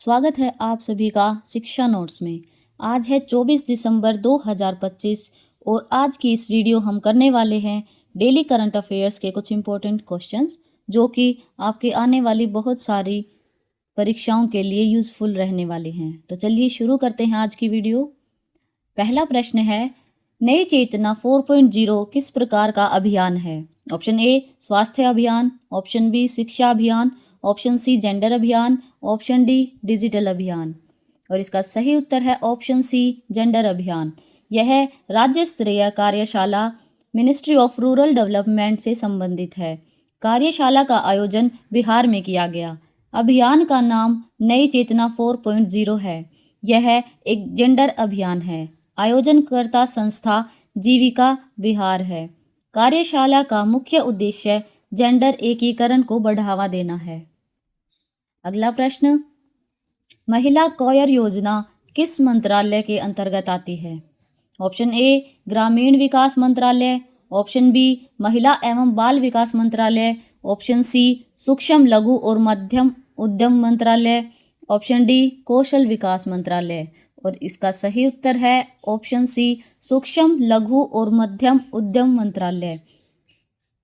स्वागत है आप सभी का शिक्षा नोट्स में। आज है 24 दिसंबर 2025 और आज की इस वीडियो हम करने वाले हैं डेली करंट अफेयर्स के कुछ इम्पोर्टेंट क्वेश्चंस जो कि आपके आने वाली बहुत सारी परीक्षाओं के लिए यूज़फुल रहने वाले हैं। तो चलिए शुरू करते हैं आज की वीडियो। पहला प्रश्न है, नई चेतना 4.0 किस प्रकार का अभियान है? ऑप्शन ए स्वास्थ्य अभियान, ऑप्शन बी शिक्षा अभियान, ऑप्शन सी जेंडर अभियान, ऑप्शन डी डिजिटल अभियान। और इसका सही उत्तर है ऑप्शन सी जेंडर अभियान। यह राज्य स्तरीय कार्यशाला मिनिस्ट्री ऑफ रूरल डेवलपमेंट से संबंधित है। कार्यशाला का आयोजन बिहार में किया गया। अभियान का नाम नई चेतना 4.0 है। यह एक जेंडर अभियान है। आयोजनकर्ता संस्था जीविका बिहार है। कार्यशाला का मुख्य उद्देश्य जेंडर एकीकरण को बढ़ावा देना है। अगला प्रश्न, महिला कौशल योजना किस मंत्रालय के अंतर्गत आती है? ऑप्शन ए ग्रामीण विकास मंत्रालय, ऑप्शन बी महिला एवं बाल विकास मंत्रालय, ऑप्शन सी सूक्ष्म लघु और मध्यम उद्यम मंत्रालय, ऑप्शन डी कौशल विकास मंत्रालय। और इसका सही उत्तर है ऑप्शन सी सूक्ष्म लघु और मध्यम उद्यम मंत्रालय।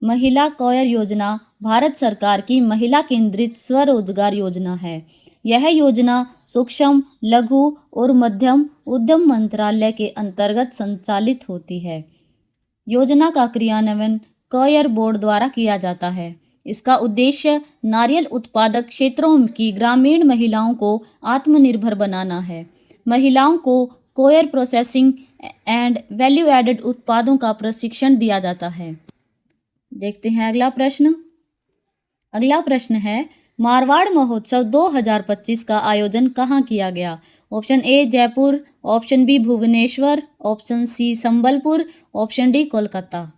महिला कौशल योजना भारत सरकार की महिला केंद्रित स्वरोजगार योजना है। यह योजना सूक्ष्म लघु और मध्यम उद्यम मंत्रालय के अंतर्गत संचालित होती है। योजना का क्रियान्वयन कौशल बोर्ड द्वारा किया जाता है। इसका उद्देश्य नारियल उत्पादक क्षेत्रों की ग्रामीण महिलाओं को आत्मनिर्भर बनाना है। महिलाओं को कौशल प्रोसेसिंग एंड वैल्यू एडेड उत्पादों का प्रशिक्षण दिया जाता है। देखते हैं अगला प्रश्न। अगला प्रश्न है, मारवाड़ महोत्सव 2025 का आयोजन कहाँ किया गया? Option A Jaipur, option B Bhubaneswar, option C Sambalpur, option D Kolkata.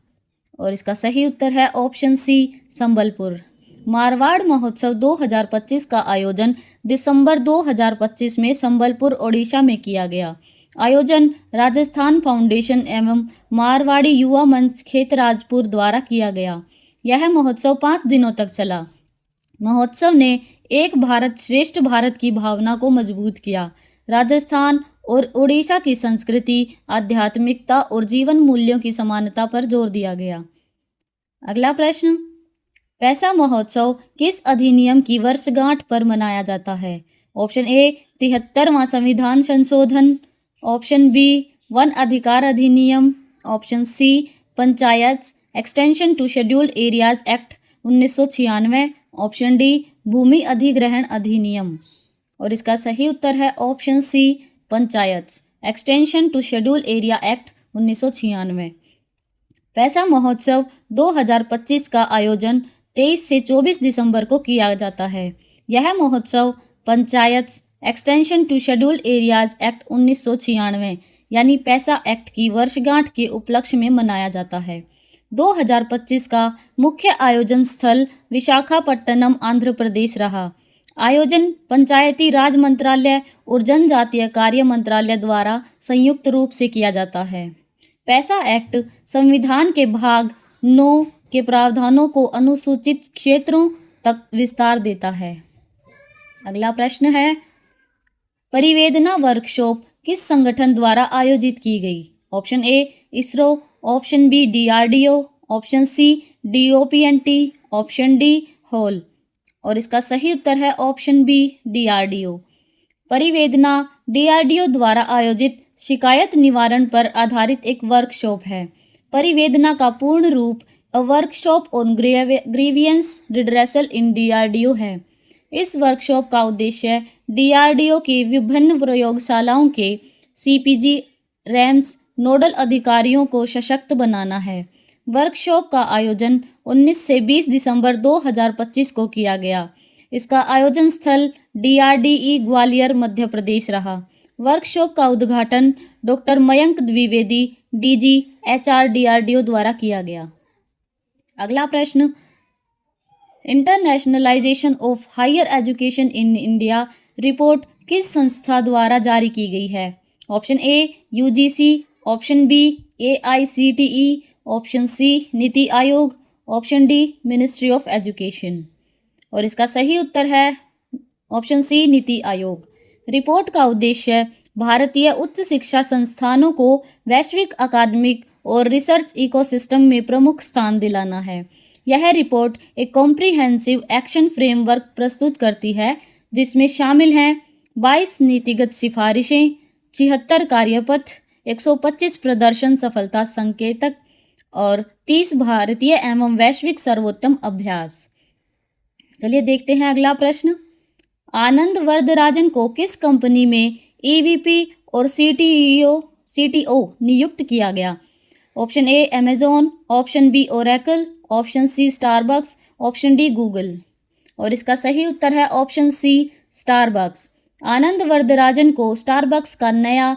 और इसका सही उत्तर है ऑप्शन सी संबलपुर। मारवाड़ महोत्सव 2025 का आयोजन दिसंबर 2025 में संबलपुर ओडिशा में किया गया। आयोजन राजस्थान फाउंडेशन एवं मारवाड़ी युवा मंच खेतराजपुर द्वारा किया गया। यह महोत्सव 5 दिनों तक चला। महोत्सव ने एक भारत श्रेष्ठ भारत की भावना को मजबूत किया। राजस्थान और ओडिशा की संस्कृति, आध्यात्मिकता और जीवन मूल्यों की समानता पर जोर दिया गया। अगला प्रश्न, पैसा महोत्सव किस अधिनियम की वर्षगांठ पर मनाया जाता है? ऑप्शन ए 73वां संविधान संशोधन, ऑप्शन बी वन अधिकार अधिनियम, option C panchayat extension to scheduled areas act 1996, option D भूमि अधिग्रहण अधिनियम। और इसका सही उत्तर है option C panchayat extension to scheduled area act 1996। PESA महोत्सव 2025 का आयोजन 23 से 24 दिसंबर को किया जाता है। यह महोत्सव panchayat extension to scheduled areas act 1996 यानी पैसा एक्ट की वर्षगांठ के उपलक्ष्य में मनाया जाता है। 2025 का मुख्य आयोजन स्थल विशाखापट्टनम आंध्र प्रदेश रहा। आयोजन पंचायती राज मंत्रालय और जनजातीय कार्य मंत्रालय द्वारा संयुक्त रूप से किया जाता है। पैसा एक्ट संविधान के भाग 9 के प्रावधानों को अनुसूचित क्षेत्रों तक विस्तार देता है। अगला प्रश्न है, परिवेदना वर्कशॉप किस संगठन द्वारा आयोजित की गई? Option A ISRO, option B DRDO, option C DOPNT, option D HAL. और इसका सही उत्तर है ऑप्शन बी DRDO। परिवेदना DRDO द्वारा आयोजित शिकायत निवारण पर आधारित एक वर्कशॉप है। परिवेदना का पूर्ण रूप a workshop on grievance redressal in DRDO है। इस वर्कशॉप का उद्देश्य DRDO की विभिन्न प्रयोगशालाओं के CPG रैम्स नोडल अधिकारियों को सशक्त बनाना है। वर्कशॉप का आयोजन 19 से 20 दिसंबर 2025 को किया गया। इसका आयोजन स्थल DRDE ग्वालियर मध्य प्रदेश रहा। वर्कशॉप का उद्घाटन doctor Mayank Dwivedi DG HR DRDO द्वारा किया गया। अगला प्रश्न, internationalisation of higher education in India report किस संस्था द्वारा जारी की गई है? Option A UGC, option B AICTE, option C NITI Aayog, option D ministry of education. और इसका सही उत्तर है ऑप्शन सी नीति आयोग। रिपोर्ट का उद्देश्य भारतीय उच्च शिक्षा संस्थानों को वैश्विक अकादमिक और रिसर्च इकोसिस्टम में प्रमुख स्थान दिलाना है। यह रिपोर्ट एक कॉम्प्रिहेंसिव एक्शन फ्रेमवर्क प्रस्तुत करती है जिसमें शामिल हैं 22 नीतिगत सिफारिशें, 76 कार्यपथ, 125 प्रदर्शन सफलता संकेतक और 30 भारतीय एवं वैश्विक सर्वोत्तम अभ्यास। चलिए देखते हैं अगला प्रश्न। आनंद वरदराजन को किस कंपनी में ईवीपी और सीटीओ नियुक्त किया गया? Option A Amazon, option B Oracle, option C Starbucks, option D Google. और इसका सही उत्तर है ऑप्शन सी स्टारबक्स। आनंद वरदराजन को स्टारबक्स का नया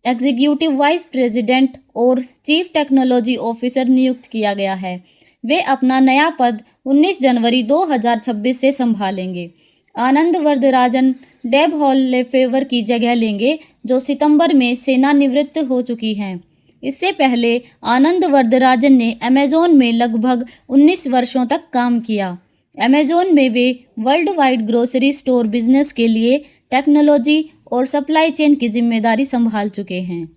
एग्जीक्यूटिव वाइस प्रेसिडेंट और चीफ टेक्नोलॉजी ऑफिसर नियुक्त किया गया है। वे अपना नया पद 19 जनवरी 2026 से संभालेंगे। आनंद वरदराजन डेब हॉलेफेवर की जगह लेंगे जो सितंबर में सेवानिवृत्त हो चुकी हैं। इससे पहले आनंद वरदराजन ने अमेजॉन में लगभग 19 वर्षों तक काम किया। अमेजॉन में वे world wide grocery store business के लिए टेक्नोलॉजी और सप्लाई चेन की जिम्मेदारी संभाल चुके हैं।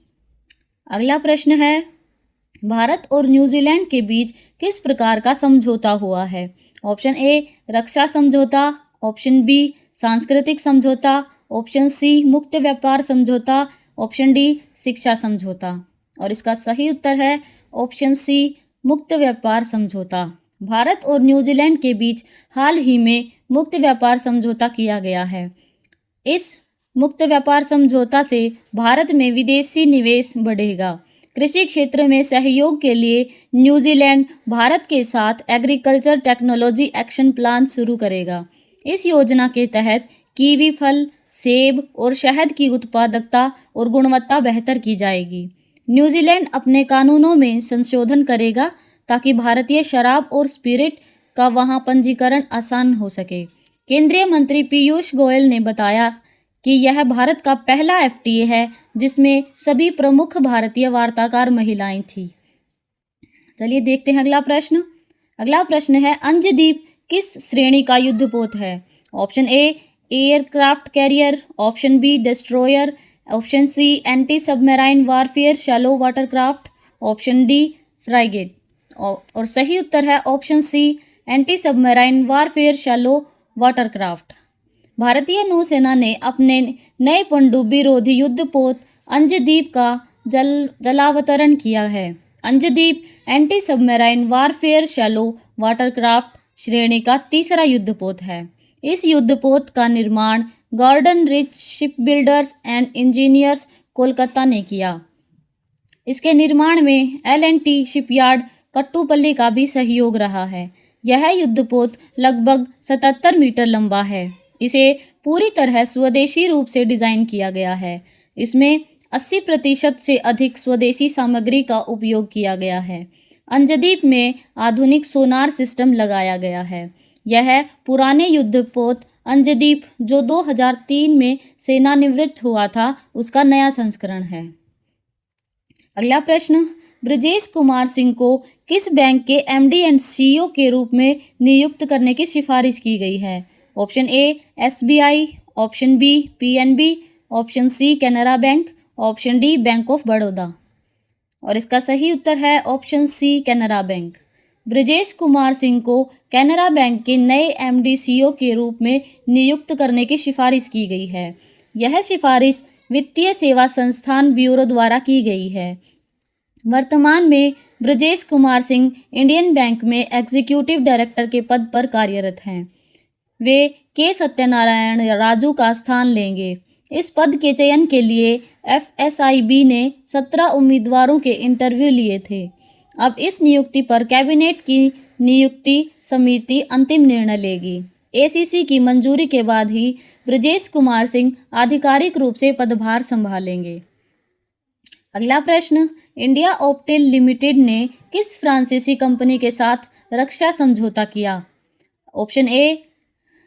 अगला प्रश्न है, भारत और न्यूजीलैंड के बीच किस प्रकार का समझौता हुआ है? ऑप्शन ए रक्षा समझौता, ऑप्शन बी सांस्कृतिक समझौता, ऑप्शन सी मुक्त व्यापार समझौता, ऑप्शन डी शिक्षा समझौता। और इसका सही उत्तर है ऑप्शन सी मुक्त व्यापार समझौता। भारत और न्यूजीलैंड के बीच हाल ही में मुक्त व्यापार समझौता किया गया है। इस मुक्त व्यापार समझौता से भारत में विदेशी निवेश बढ़ेगा। कृषि क्षेत्र में सहयोग के लिए न्यूजीलैंड भारत के साथ एग्रीकल्चर टेक्नोलॉजी एक्शन प्लान शुरू करेगा। इस योजना के तहत कीवी फल, सेब और शहद की उत्पादकता और गुणवत्ता बेहतर की जाएगी। न्यूजीलैंड अपने कानूनों में संशोधन करेगा ताकि भारतीय शराब और स्पिरिट का वहां पंजीकरण आसान हो सके। केंद्रीय मंत्री पीयूष गोयल ने बताया कि यह भारत का पहला एफटीए है जिसमें सभी प्रमुख भारतीय वार्ताकार महिलाएं थीं। चलिए देखते हैं अगला प्रश्न। अगला प्रश्न है, अंजदीप किस श्रेणी का युद्धपोत है? Option A aircraft carrier, option B destroyer, option C anti submarine warfare shallow watercraft, option D frigate. और सही उत्तर है option C anti submarine warfare shallow watercraft. भारतीय नौसेना ने अपने नए पनडुब्बी रोधी युद्धपोत अंजदीप का जलावतरण किया है। Anjadip anti submarine warfare shallow watercraft श्रेणी का तीसरा युद्धपोत है। इस युद्धपोत का निर्माण Garden Reach Ship Builders and Engineers Kolkata ने किया। इसके निर्माण में L&T शिपयार्ड कट्टुपल्ली का भी सहयोग रहा है। यह युद्धपोत लगभग 77 मीटर लंबा है। इसे पूरी तरह स्वदेशी रूप से डिज़ाइन किया गया है। इसमें 80% से अधिक स्वदेशी सामग्री का उपयोग किया गया है। अंजदीप में आधुनिक सोनार सिस्टम लगाया गया है। यह पुराने युद्धपोत अंजदीप जो 2003 में सेवानिवृत्त हुआ था उसका नया संस्करण है। अगला प्रश्न, ब्रजेश कुमार सिंह को किस बैंक के MD एंड CEO के रूप में नियुक्त करने की सिफारिश की गई है? Option A SBI, option B PNB, option C Canara bank, option D bank of Baroda. और इसका सही उत्तर है option C Canara bank. Brajesh Kumar Singh को कैनरा बैंक के नए MD CEO के रूप में नियुक्त करने की सिफारिश की गई है। यह सिफारिश वित्तीय सेवा संस्थान ब्यूरो द्वारा की गई है। वर्तमान में ब्रजेश कुमार सिंह इंडियन बैंक में एग्जीक्यूटिव डायरेक्टर के पद पर कार्यरत हैं। वे के सत्यनारायण राजू का स्थान लेंगे। इस पद के चयन के लिए FSIB ने 17 उम्मीदवारों के इंटरव्यू लिए थे। अब इस नियुक्ति पर कैबिनेट की नियुक्ति समिति अंतिम निर्णय लेगी। ACC की मंजूरी के बाद ही ब्रजेश कुमार सिंह आधिकारिक रूप से पदभार संभालेंगे। अगला प्रश्न, इंडिया ऑप्टेल लिमिटेड ने किस फ्रांसीसी कंपनी के साथ रक्षा समझौता किया? Option A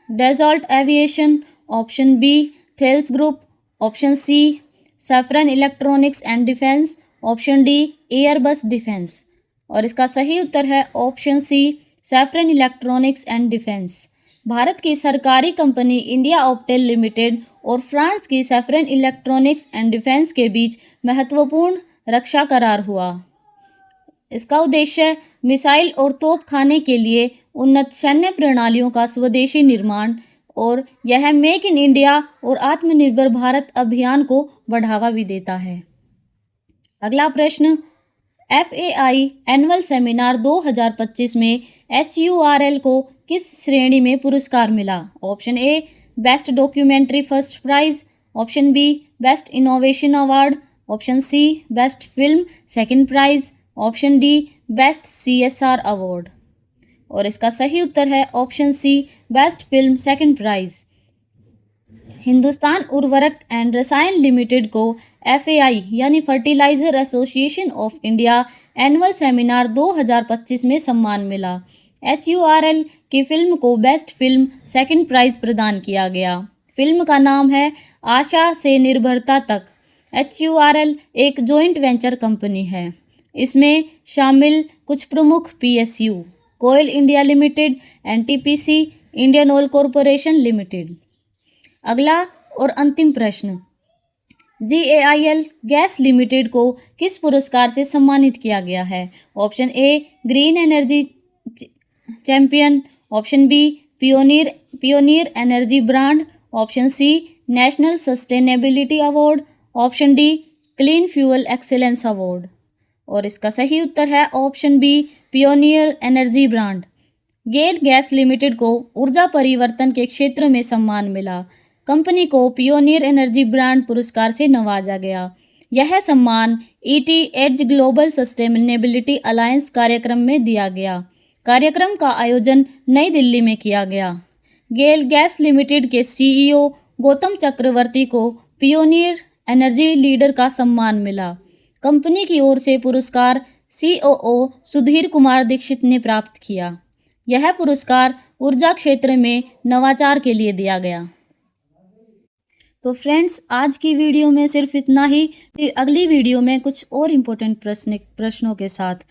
Dassault aviation, option B Thales group, option C Safran electronics and defence, option D Airbus defence. और इसका सही उत्तर है option C Safran electronics and defence. भारत की सरकारी कंपनी इंडिया ऑप्टेल लिमिटेड और फ्रांस की सैफरन इलेक्ट्रॉनिक्स एंड डिफेंस के बीच महत्वपूर्ण रक्षा करार हुआ। इसका उद्देश्य मिसाइल और तोप खाने के लिए उन्नत सैन्य प्रणालियों का स्वदेशी निर्माण और यह मेक इन इंडिया और आत्मनिर्भर भारत अभियान को बढ़ावा भी देता है। अगला प्रश्न, FAI एनुअल सेमिनार 2025 में HURL को किस श्रेणी में पुरस्कार मिला? Option A best documentary first prize, option B best innovation award, option C best film second prize, option D best CSR award. और इसका सही उत्तर है option C best film second prize. Hindustan Urvarak and Rasayan limited को FAI यानी fertiliser association of India annual seminar 2025 में सम्मान मिला। HURL की फिल्म को बेस्ट फिल्म सेकंड प्राइज प्रदान किया गया। फिल्म का नाम है आशा से निर्भरता तक। HURL एक जॉइंट वेंचर कंपनी है। इसमें शामिल कुछ प्रमुख PSU, Coal India limited, NTPC, Indian Oil corporation limited. अगला और अंतिम प्रश्न, GAIL गैस लिमिटेड को किस पुरस्कार से सम्मानित किया गया है? Option A green energy champion, option B pioneer energy brand, option C national sustainability award, option D clean fuel excellence award. और इसका सही उत्तर है option B pioneer energy brand. GAIL gas limited को ऊर्जा परिवर्तन के क्षेत्र में सम्मान मिला। कंपनी को पियोनियर एनर्जी ब्रांड पुरस्कार से नवाजा गया। यह सम्मान ET Edge Global Sustainability Alliance कार्यक्रम में दिया गया। कार्यक्रम का आयोजन नई दिल्ली में किया गया। गेल गैस लिमिटेड के CEO गौतम चक्रवर्ती को पियोनियर एनर्जी लीडर का सम्मान मिला। कंपनी की ओर से पुरस्कार COO सुधीर कुमार दीक्षित ने प्राप्त किया। यह पुरस्कार ऊर्जा क्षेत्र में नवाचार के लिए दिया गया। तो फ्रेंड्स, आज की वीडियो में सिर्फ इतना ही। अगली वीडियो में कुछ और इम्पोर्टेंट प्रश्नों के साथ